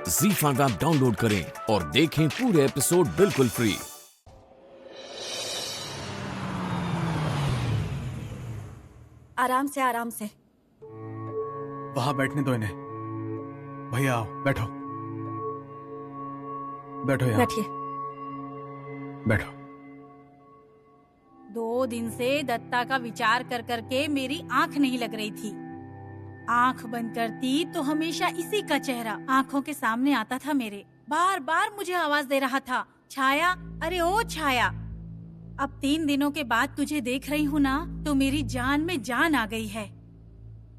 ZEE5 app download करें और देखें पूरे एपिसोड बिल्कुल फ्री। आराम से आराम से। वहां बैठने दो इन्हें। भैया आओ, बैठो बैठो यहाँ। बैठिए। बैठो। 2 दिन से दत्ता का विचार कर करके मेरी आंख नहीं लग रही थी। आंख बंद करती तो हमेशा इसी का चेहरा आंखों के सामने आता था मेरे। बार बार मुझे आवाज दे रहा था, छाया, अरे ओ छाया। अब 3 दिनों के बाद तुझे देख रही हूँ ना, तो मेरी जान में जान आ गई है।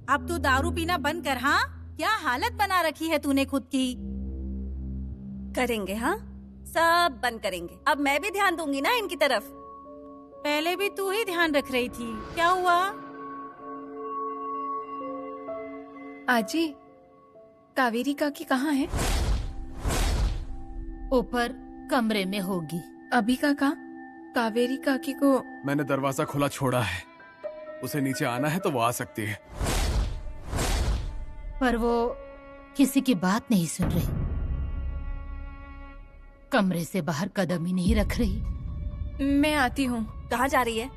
अब तू दारू पीना बंद कर। हाँ, क्या हालत बना रखी है तूने खुद की। करेंगे, हाँ सब बंद करेंगे। अब मैं भी ध्यान दूंगी ना इनकी तरफ। पहले भी तू ही ध्यान रख रही थी, क्या हुआ? आजी, कावेरी काकी कहाँ है? ऊपर कमरे में होगी। अभी काका, कावेरी काकी को मैंने दरवाजा खुला छोड़ा है, उसे नीचे आना है तो वो आ सकती है। पर वो किसी की बात नहीं सुन रही, कमरे से बाहर कदम ही नहीं रख रही। मैं आती हूँ। कहाँ जा रही है?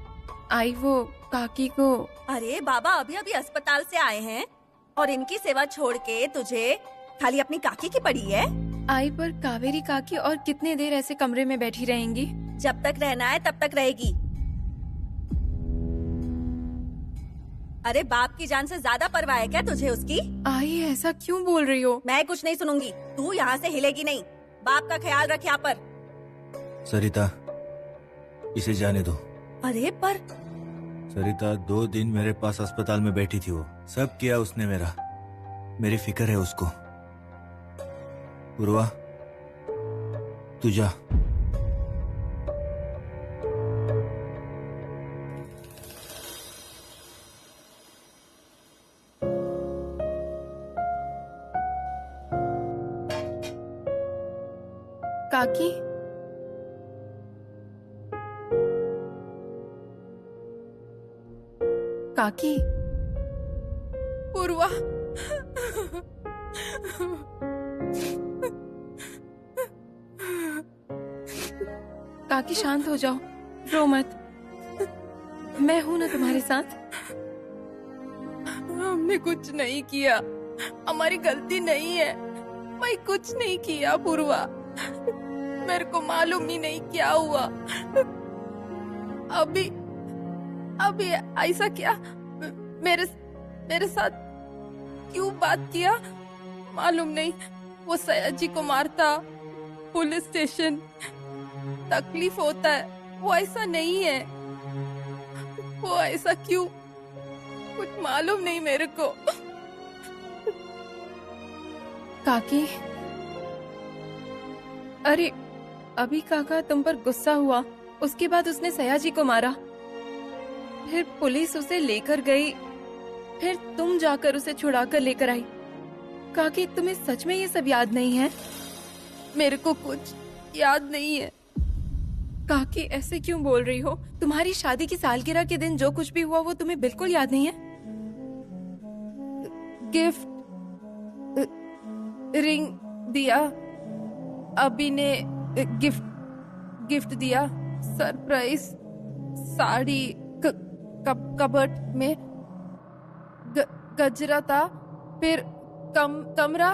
आई वो काकी को। अरे बाबा अभी अभी अस्पताल से आए हैं और इनकी सेवा छोड़ के तुझे खाली अपनी काकी की पड़ी है। आई पर कावेरी काकी और कितने देर ऐसे कमरे में बैठी रहेंगी? जब तक रहना है तब तक रहेगी। अरे बाप की जान से ज्यादा परवाह है क्या तुझे उसकी? आई ऐसा क्यों बोल रही हो? मैं कुछ नहीं सुनूंगी, तू यहाँ से हिलेगी नहीं। बाप का ख्याल रख यहाँ पर। सरिता, इसे जाने दो। अरे पर सरिता 2 दिन मेरे पास अस्पताल में बैठी थी, वो सब किया उसने मेरा। मेरी फिक्र है उसको। पूर्वा, तू जा। काकी, काकी, पूर्वा, काकी शांत हो जाओ, रो मत। मैं हूं ना तुम्हारे साथ। हमने कुछ नहीं किया, हमारी गलती नहीं है। मैं कुछ नहीं किया पूर्वा, मेरे को मालूम ही नहीं क्या हुआ। अभी ऐसा क्या मेरे साथ क्यों बात किया मालूम नहीं। वो सयाजी को मारता, पुलिस स्टेशन, तकलीफ होता है, वो ऐसा नहीं है। वो ऐसा क्यों, कुछ मालूम नहीं मेरे को। काकी, अरे अभी काका तुम पर गुस्सा हुआ, उसके बाद उसने सयाजी को मारा, फिर पुलिस उसे लेकर गई, फिर तुम जाकर उसे छुड़ाकर लेकर आई। काकी तुम्हें सच में ये सब याद नहीं है? मेरे को कुछ याद नहीं है। काकी ऐसे क्यों बोल रही हो? तुम्हारी शादी की सालगिरह के दिन जो कुछ भी हुआ वो तुम्हें बिल्कुल याद नहीं है? गिफ्ट, रिंग दिया, अभी ने गिफ्ट दिया, सरप्राइज साड़ी, कबर्ड में गजरा था, फिर कमरा,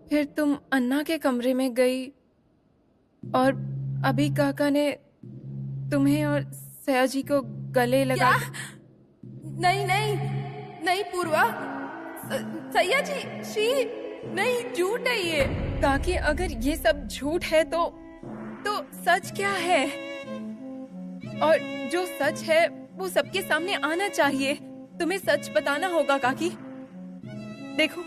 फिर तुम अन्ना के कमरे में गई और अभी काका ने तुम्हें और सयाजी को गले लगा। नहीं नहीं नहीं पूर्वा, सयाजी शी नहीं, झूठ है ये। काकी अगर ये सब झूठ है तो सच क्या है? और जो सच है वो सबके सामने आना चाहिए। तुम्हें सच बताना होगा काकी। देखो,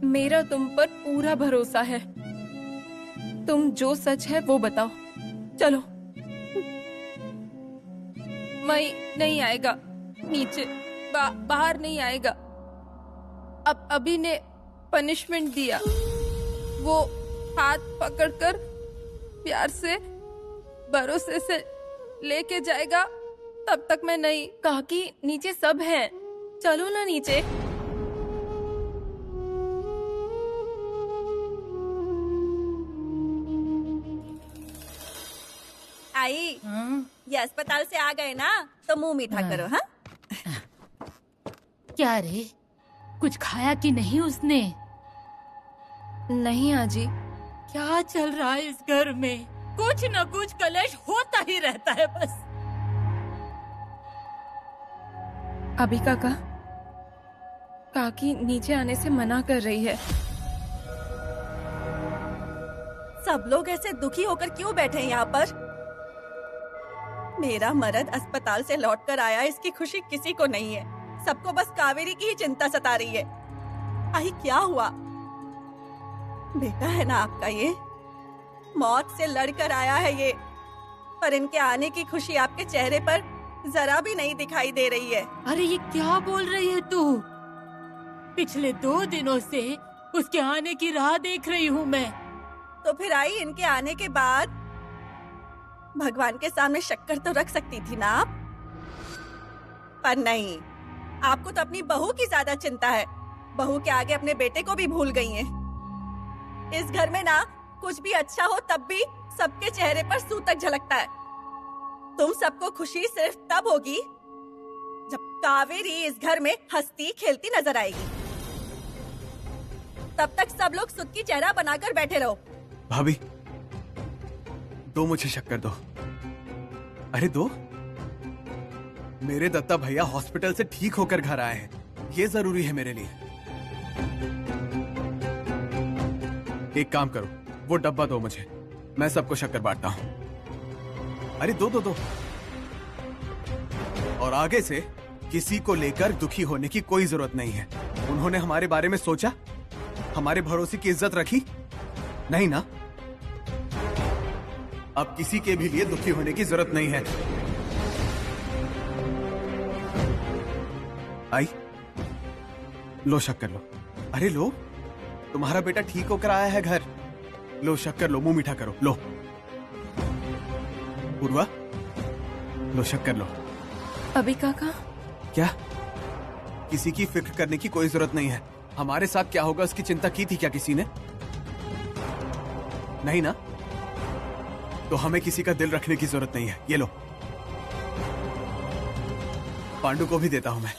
मेरा तुम पर पूरा भरोसा है। तुम जो सच है वो बताओ। चलो। मैं नहीं आएगा नीचे, बाहर नहीं आएगा। अब अभी ने पनिशमेंट दिया, वो हाथ पकड़कर प्यार से, भरोसे से लेके जाएगा, तब तक मैं नहीं। काकी नीचे सब हैं, चलो ना नीचे। आई, हाँ? ये अस्पताल से आ गए ना, तो मुंह मीठा हाँ। करो। हाँ, क्या रे, कुछ खाया कि नहीं उसने? नहीं आजी। क्या चल रहा है इस घर में? कुछ न कुछ कलेश होता ही रहता है बस। अभी काका, काकी नीचे आने से मना कर रही है। सब लोग ऐसे दुखी होकर क्यों बैठे हैं यहाँ पर? मेरा मर्द अस्पताल से लौटकर आया, इसकी खुशी किसी को नहीं है। सबको बस कावेरी की ही चिंता सता रही है। आई, क्या हुआ? बेटा है ना आपका ये, मौत से लड़कर आया है ये, पर इनके आने की खुशी आपके चेहरे पर जरा भी नहीं दिखाई दे रही है। अरे ये क्या बोल रही है तू? पिछले 2 दिनों से उसके आने की राह देख रही हूँ मैं। तो फिर आई, इनके आने के बाद भगवान के सामने शक्कर तो रख सकती थी ना आप, पर नहीं। आपको तो अपनी बहू की ज्यादा चिंता है। बहू के आगे अपने बेटे को भी भूल गई हैं। इस घर में ना कुछ भी अच्छा हो तब भी सबके चेहरे पर सूतक झलकता है। तुम सबको खुशी सिर्फ तब होगी जब कावेरी इस घर में हंसती खेलती नजर आएगी। तब तक सब लोग सुत की चेहरा बनाकर बैठे रहो। भाभी, दो मुझे शक्कर दो। अरे दो। मेरे दत्ता भैया हॉस्पिटल से ठीक होकर घर आए हैं, ये जरूरी है मेरे लिए। एक काम करो, वो डब्बा दो मुझे, मैं सबको शक्कर बांटता हूं। अरे दो दो दो। और आगे से किसी को लेकर दुखी होने की कोई जरूरत नहीं है। उन्होंने हमारे बारे में सोचा, हमारे भरोसे की इज्जत रखी नहीं ना? अब किसी के भी लिए दुखी होने की जरूरत नहीं है। आई, लो शक्कर लो। अरे लो, तुम्हारा बेटा ठीक होकर आया है घर। लो शक्कर लो, मुंह मीठा करो। लो पूर्वा, लो शक्कर लो। अभी काका, क्या? किसी की फिक्र करने की कोई जरूरत नहीं है। हमारे साथ क्या होगा उसकी चिंता की थी क्या किसी ने? नहीं ना? तो हमें किसी का दिल रखने की जरूरत नहीं है। ये लो, पांडु को भी देता हूं मैं।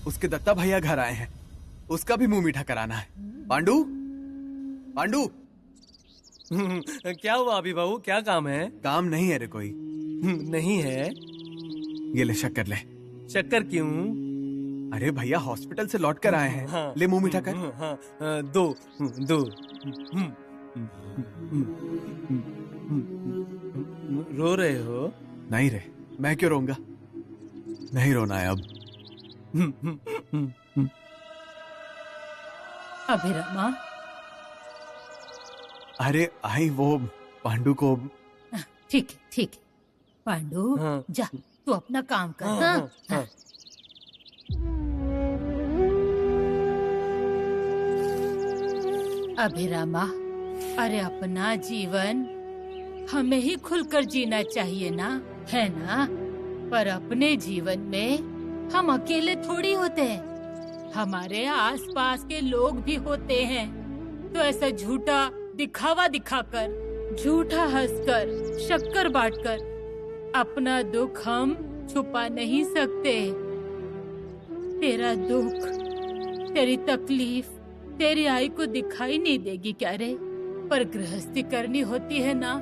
उसके दत्ता भैया घर आए हैं, उसका भी मुंह मीठा कराना है। पांडु, पांडु। क्या हुआ अभी बाबू, क्या काम है? काम नहीं है रे कोई। नहीं है? ये ले शक्कर ले। शक्कर क्यों? अरे भैया हॉस्पिटल से लौट कर आए हैं। हाँ। ले मुंह मीठा कर। हाँ, दो दो। रो रहे हो? नहीं रे, मैं क्यों रोऊंगा? नहीं रोना है अब। अभिरमा, अरे आई, वो पांडु को। ठीक है ठीक है। पांडु, हाँ। जा तू अपना काम कर। हाँ, हाँ? हाँ, हाँ। अभिरामा, अरे अपना जीवन हमें ही खुलकर जीना चाहिए ना, है ना? पर अपने जीवन में हम अकेले थोड़ी होते हैं, हमारे आसपास के लोग भी होते हैं। तो ऐसा झूठा दिखावा दिखाकर, झूठा हंसकर, शक्कर बांटकर अपना दुख हम छुपा नहीं सकते। तेरा दुख, तेरी तकलीफ तेरी आई को दिखाई नहीं देगी क्या रे? पर गृहस्थी करनी होती है ना,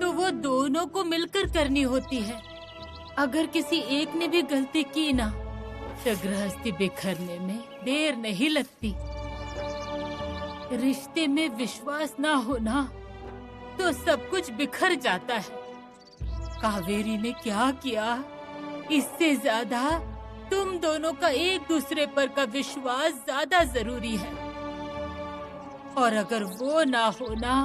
तो वो दोनों को मिलकर करनी होती है। अगर किसी एक ने भी गलती की ना, तो गृहस्थी बिखरने में देर नहीं लगती। रिश्ते में विश्वास ना होना तो सब कुछ बिखर जाता है। कावेरी ने क्या किया, इससे ज्यादा तुम दोनों का एक दूसरे पर का विश्वास ज्यादा जरूरी है। और अगर वो ना होना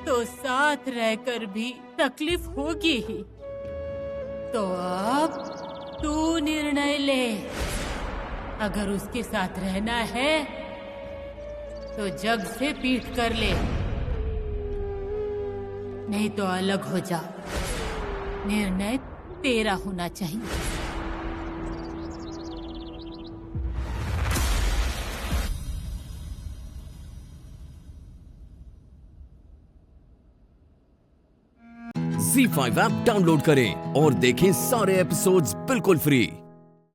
तो साथ रहकर भी तकलीफ होगी ही। तो अब तू निर्णय ले, अगर उसके साथ रहना है तो जग से पीट कर ले, नहीं तो अलग हो जा। निर्णय तेरा होना चाहिए। ZEE5 ऐप डाउनलोड करें और देखें सारे एपिसोड्स बिल्कुल फ्री।